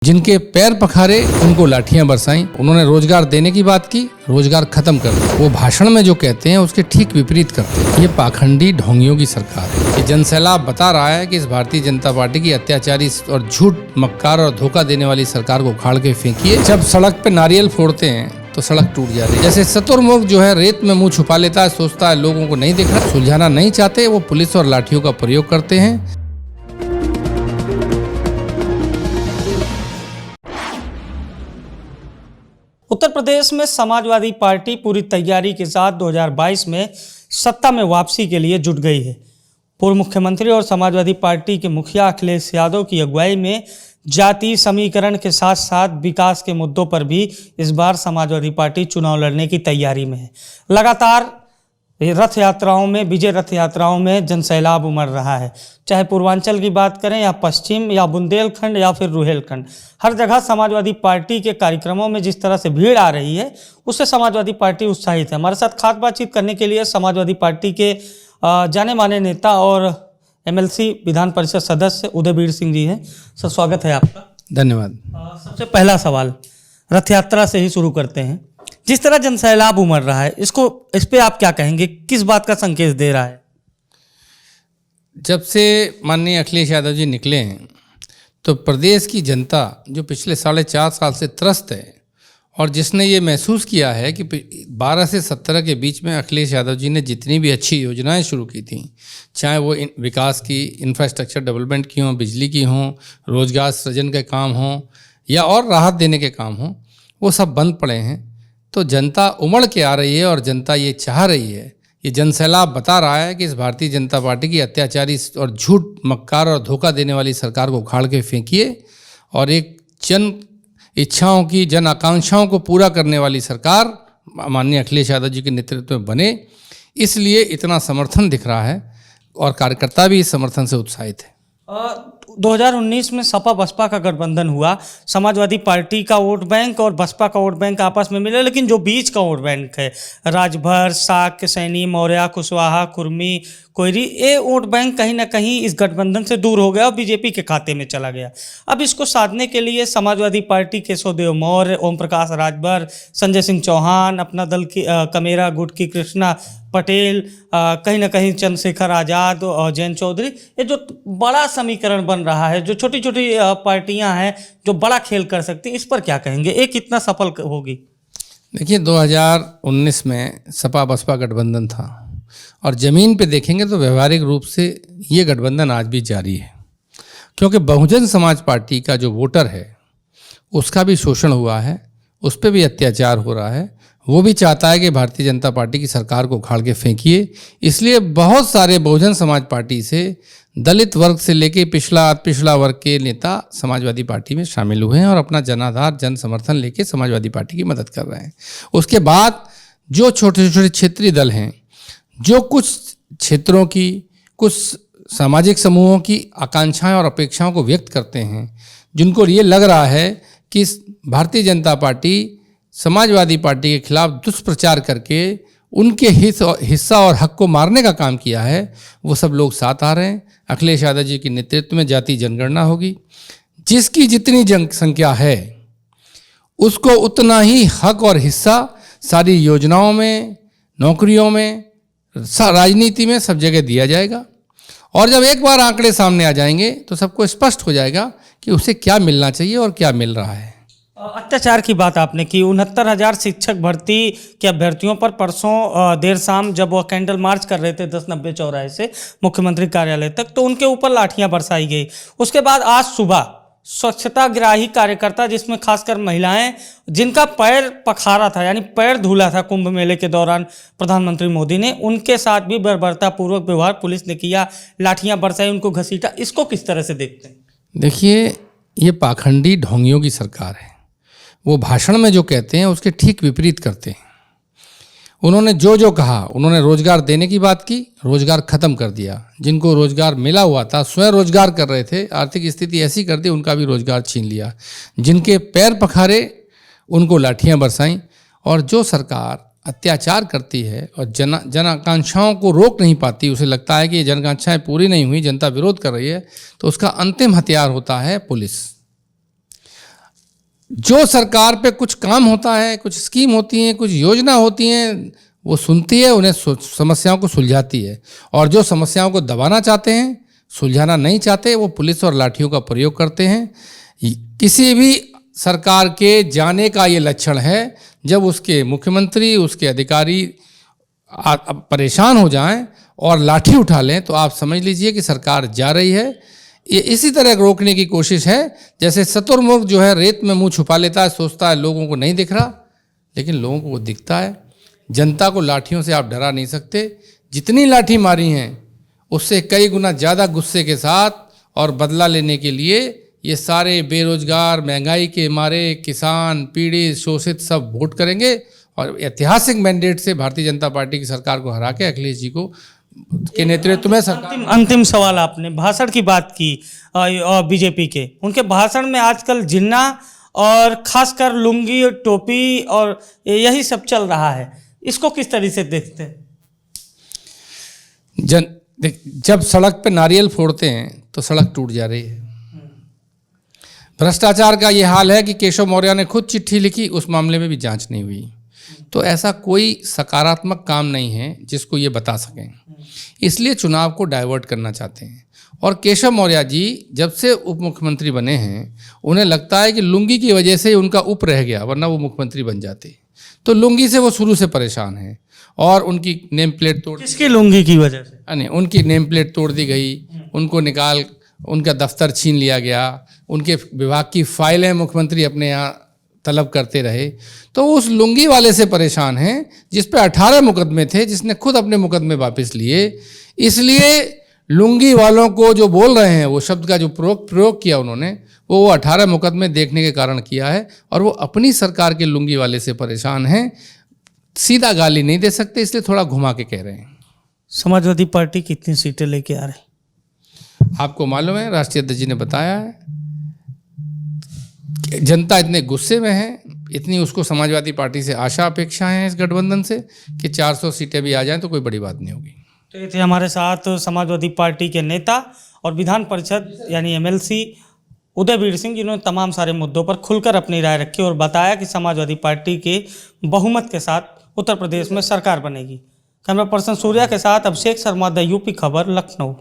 जिनके पैर पखारे उनको लाठियां बरसाईं। उन्होंने रोजगार देने की बात की, रोजगार खत्म कर दिया। वो भाषण में जो कहते हैं उसके ठीक विपरीत करते हैं। ये पाखंडी ढोंगियों की सरकार है। ये जनसैलाब बता रहा है कि इस भारतीय जनता पार्टी की अत्याचारी और झूठ, मक्कार और धोखा देने वाली सरकार को उखाड़ के फेंकिए। जब सड़क पे नारियल फोड़ते हैं तो सड़क टूट जाती है। जैसे शुतुरमुर्ग जो है रेत में मुंह छुपा लेता है, सोचता है लोगों को नहीं दिख रहा, सुलझाना नहीं चाहते, वो पुलिस और लाठियों का प्रयोग करते हैं। उत्तर प्रदेश में समाजवादी पार्टी पूरी तैयारी के साथ 2022 में सत्ता में वापसी के लिए जुट गई है। पूर्व मुख्यमंत्री और समाजवादी पार्टी के मुखिया अखिलेश यादव की अगुवाई में जातीय समीकरण के साथ साथ विकास के मुद्दों पर भी इस बार समाजवादी पार्टी चुनाव लड़ने की तैयारी में है। लगातार रथ यात्राओं में, विजय रथ यात्राओं में जनसैलाब उमड़ रहा है। चाहे पूर्वांचल की बात करें या पश्चिम या बुंदेलखंड या फिर रुहेलखंड, हर जगह समाजवादी पार्टी के कार्यक्रमों में जिस तरह से भीड़ आ रही है उससे समाजवादी पार्टी उत्साहित है। हमारे साथ खास बातचीत करने के लिए समाजवादी पार्टी के जाने माने नेता और एमएलसी विधान परिषद सदस्य उदयवीर सिंह जी हैं। सर, स्वागत है आपका। धन्यवाद। सबसे पहला सवाल रथ यात्रा से ही शुरू करते हैं। जिस तरह जनसैलाब उमड़ रहा है, इस पे आप क्या कहेंगे? किस बात का संकेत दे रहा है? जब से माननीय अखिलेश यादव जी निकले हैं तो प्रदेश की जनता जो पिछले 4.5 साल से त्रस्त है और जिसने ये महसूस किया है कि 12 से 17 के बीच में अखिलेश यादव जी ने जितनी भी अच्छी योजनाएं शुरू की थी, चाहे वो विकास की, इंफ्रास्ट्रक्चर डेवलपमेंट की हों, बिजली की हों, रोजगार सृजन के काम हों या और राहत देने के काम हों, वो सब बंद पड़े हैं। तो जनता उमड़ के आ रही है और जनता ये चाह रही है, ये जनसैलाब बता रहा है कि इस भारतीय जनता पार्टी की अत्याचारी और झूठ, मक्कार और धोखा देने वाली सरकार को उखाड़ के फेंकिए और एक जन इच्छाओं की, जन आकांक्षाओं को पूरा करने वाली सरकार माननीय अखिलेश यादव जी के नेतृत्व में बने। इसलिए इतना समर्थन दिख रहा है और कार्यकर्ता भी इस समर्थन से उत्साहित है। 2019 में सपा बसपा का गठबंधन हुआ। समाजवादी पार्टी का वोट बैंक और बसपा का वोट बैंक आपस में मिले, लेकिन जो बीच का वोट बैंक है, राजभर, साक्य, सैनी, मौर्य, कुशवाहा, कुर्मी, कोयरी, ये वोट बैंक कहीं ना कहीं इस गठबंधन से दूर हो गया और बीजेपी के खाते में चला गया। अब इसको साधने के लिए समाजवादी पार्टी केशवदेव मौर्य, ओम प्रकाश राजभर, संजय सिंह चौहान, अपना दल की कमेरा गुट की कृष्णा पटेल, कहीं ना कहीं चंद्रशेखर आज़ाद और जयंत चौधरी, ये जो बड़ा समीकरण बन रहा है, जो छोटी छोटी पार्टियां हैं जो बड़ा खेल कर सकती, इस पर क्या कहेंगे? ये कितना सफल होगी? देखिए, 2019 में सपा बसपा गठबंधन था और ज़मीन पे देखेंगे तो व्यवहारिक रूप से ये गठबंधन आज भी जारी है, क्योंकि बहुजन समाज पार्टी का जो वोटर है उसका भी शोषण हुआ है, उस पर भी अत्याचार हो रहा है। वो भी चाहता है कि भारतीय जनता पार्टी की सरकार को उखाड़ के फेंकिए। इसलिए बहुत सारे बहुजन समाज पार्टी से दलित वर्ग से लेके पिछड़ा वर्ग के नेता समाजवादी पार्टी में शामिल हुए हैं और अपना जनाधार, जन समर्थन लेके समाजवादी पार्टी की मदद कर रहे हैं। उसके बाद जो छोटे छोटे क्षेत्रीय दल हैं, जो कुछ क्षेत्रों की, कुछ सामाजिक समूहों की आकांक्षाएं और अपेक्षाओं को व्यक्त करते हैं, जिनको ये लग रहा है कि भारतीय जनता पार्टी समाजवादी पार्टी के खिलाफ दुष्प्रचार करके उनके हिस्सा और हक को मारने का काम किया है, वो सब लोग साथ आ रहे हैं। अखिलेश यादव जी के नेतृत्व में जातीय जनगणना होगी। जिसकी जितनी जनसंख्या है उसको उतना ही हक और हिस्सा सारी योजनाओं में, नौकरियों में, राजनीति में, सब जगह दिया जाएगा। और जब एक बार आंकड़े सामने आ जाएंगे तो सबको स्पष्ट हो जाएगा कि उसे क्या मिलना चाहिए और क्या मिल रहा है। अत्याचार की बात आपने की। 69,000 शिक्षक भर्ती के अभ्यर्थियों पर परसों देर शाम जब वो कैंडल मार्च कर रहे थे 1090 चौराहे से मुख्यमंत्री कार्यालय तक, तो उनके ऊपर लाठियां बरसाई गई। उसके बाद आज सुबह स्वच्छताग्राही कार्यकर्ता, जिसमें खासकर महिलाएं, जिनका पैर पखारा था यानी पैर धुला था कुंभ मेले के दौरान प्रधानमंत्री मोदी ने, उनके साथ भी बर्बरतापूर्वक व्यवहार पुलिस ने किया, लाठियां बरसाई, उनको घसीटा। इसको किस तरह से देखते हैं? देखिए, ये पाखंडी ढोंगियों की सरकार है। वो भाषण में जो कहते हैं उसके ठीक विपरीत करते हैं। उन्होंने जो कहा, उन्होंने रोजगार देने की बात की, रोजगार खत्म कर दिया। जिनको रोजगार मिला हुआ था, स्वयं रोजगार कर रहे थे, आर्थिक स्थिति ऐसी कर दी उनका भी रोजगार छीन लिया। जिनके पैर पखारे उनको लाठियां बरसाईं। और जो सरकार अत्याचार करती है और जन आकांक्षाओं को रोक नहीं पाती, उसे लगता है कि ये जन आकांक्षाएं पूरी नहीं हुई, जनता विरोध कर रही है, तो उसका अंतिम हथियार होता है पुलिस। जो सरकार पे कुछ काम होता है, कुछ स्कीम होती हैं, कुछ योजना होती हैं, वो सुनती है, उन्हें समस्याओं को सुलझाती है। और जो समस्याओं को दबाना चाहते हैं, सुलझाना नहीं चाहते, वो पुलिस और लाठियों का प्रयोग करते हैं। किसी भी सरकार के जाने का ये लक्षण है जब उसके मुख्यमंत्री, उसके अधिकारी परेशान हो जाएं और लाठी उठा लें, तो आप समझ लीजिए कि सरकार जा रही है। ये इसी तरह रोकने की कोशिश है जैसे शुतुरमुर्ग जो है रेत में मुंह छुपा लेता है, सोचता है लोगों को नहीं दिख रहा, लेकिन लोगों को वो दिखता है। जनता को लाठियों से आप डरा नहीं सकते। जितनी लाठी मारी हैं उससे कई गुना ज़्यादा गुस्से के साथ और बदला लेने के लिए ये सारे बेरोजगार, महंगाई के मारे किसान, पीड़ित, शोषित सब वोट करेंगे और ऐतिहासिक मैंडेट से भारतीय जनता पार्टी की सरकार को हरा के अखिलेश जी को के नेतृत्व में सरकार। अंतिम सवाल, आपने भाषण की बात की और बीजेपी के, उनके भाषण में आजकल जिन्ना और खासकर लुंगी और टोपी और यही सब चल रहा है, इसको किस तरीके से देखते हैं? जब सड़क पे नारियल फोड़ते हैं तो सड़क टूट जा रही है। भ्रष्टाचार का ये हाल है कि केशव मौर्य ने खुद चिट्ठी लिखी, उस मामले में भी जांच नहीं हुई। तो ऐसा कोई सकारात्मक काम नहीं है जिसको ये बता सकें, इसलिए चुनाव को डाइवर्ट करना चाहते हैं। और केशव मौर्य जी जब से उप मुख्यमंत्री बने हैं, उन्हें लगता है कि लुंगी की वजह से उनका उप रह गया, वरना वो मुख्यमंत्री बन जाते। तो लुंगी से वो शुरू से परेशान हैं और उनकी नेम प्लेट तोड़, किसकी लुंगी की वजह से? नहीं, उनकी नेम प्लेट तोड़ दी गई, उनको निकाल, उनका दफ्तर छीन लिया गया, उनके विभाग की फाइलें मुख्यमंत्री अपने यहाँ तलब करते रहे। तो उस लुंगी वाले से परेशान हैं जिस पे 18 मुकदमे थे, जिसने खुद अपने मुकदमे वापस लिए। इसलिए लुंगी वालों को जो बोल रहे हैं, वो शब्द का जो प्रयोग किया उन्होंने, वो 18 मुकदमे देखने के कारण किया है और वो अपनी सरकार के लुंगी वाले से परेशान हैं। सीधा गाली नहीं दे सकते, इसलिए थोड़ा घुमा के कह रहे हैं। समाजवादी पार्टी कितनी सीटें लेके आ रही? आपको मालूम है, राष्ट्रीय अध्यक्ष जी ने बताया है, जनता इतने गुस्से में है, इतनी उसको समाजवादी पार्टी से आशा अपेक्षा है इस गठबंधन से कि 400 सीटें भी आ जाएं तो कोई बड़ी बात नहीं होगी। तो ये थे हमारे साथ समाजवादी पार्टी के नेता और विधान परिषद यानी MLC उदयवीर सिंह, जिन्होंने तमाम सारे मुद्दों पर खुलकर अपनी राय रखी और बताया कि समाजवादी पार्टी के बहुमत के साथ उत्तर प्रदेश में सरकार बनेगी। कैमरा पर्सन सूर्या के साथ अभिषेक शर्मा, द यूपी खबर, लखनऊ।